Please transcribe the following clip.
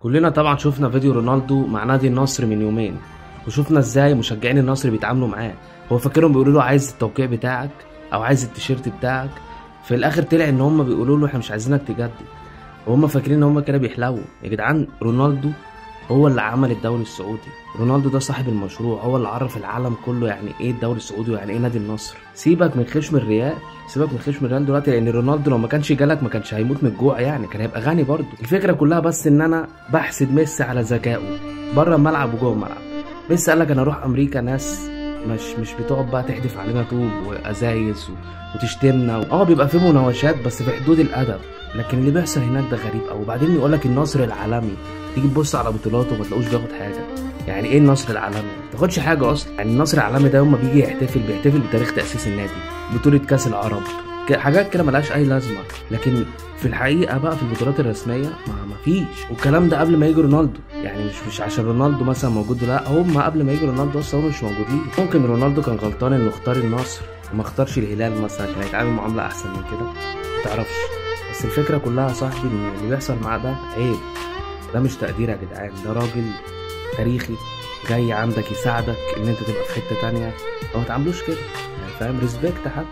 كلنا طبعا شفنا فيديو رونالدو مع نادي النصر من يومين، وشفنا ازاي مشجعين النصر بيتعاملوا معاه. هو فاكرهم بيقولوا له عايز التوقيع بتاعك او عايز التيشيرت بتاعك، في الاخر طلع ان هم بيقولوا له احنا مش عايزينك تجدد، وهم فاكرين ان هم كده بيحلووا. يا جدعان، رونالدو هو اللي عمل الدوري السعودي، رونالدو ده صاحب المشروع، هو اللي عرف العالم كله يعني ايه الدوري السعودي ويعني ايه نادي النصر. سيبك من خشم الريال، سيبك من خشم الريال دلوقتي، لان رونالدو لو ما كانش جالك ما كانش هيموت من الجوع، يعني كان هيبقى غني برضه. الفكره كلها بس ان انا بحسد ميسي على ذكائه بره الملعب وجوه الملعب. ميسي قال لك انا اروح امريكا، ناس مش بتقعد بقى تحدف علينا طوب وازايز وتشتمنا، بيبقى في مناوشات بس في حدود الادب، لكن اللي بيحصل هناك ده غريب قوي. وبعدين يقول لك النصر العالمي، تيجي تبص على بطولاته وما تلاقوش بياخد حاجه. يعني ايه النصر العالمي؟ ما تاخدش حاجه اصلا. يعني النصر العالمي ده يوم ما بيجي بيحتفل بتاريخ تاسيس النادي، بطوله كاس العرب، حاجات كده ملهاش اي لازمه. لكن في الحقيقه بقى في البطولات الرسميه ما فيش. والكلام ده قبل ما يجي رونالدو، يعني مش عشان رونالدو مثلا موجود، لا، هم قبل ما يجي رونالدو اصلا هم مش موجودين. ممكن رونالدو كان غلطان انه اختار النصر وما اختارش الهلال مثلا، كان هيتعامل معامله احسن من كده، ما تعرفش. بس الفكره كلها يا صاحبي ان اللي بيحصل معاه ده عيب، ده مش تقدير يا جدعان، ده راجل تاريخي جاي عندك يساعدك ان انت تبقى في حته تانيه، فما تعملوش كده، يعني فاهم؟ ريسبكت حد.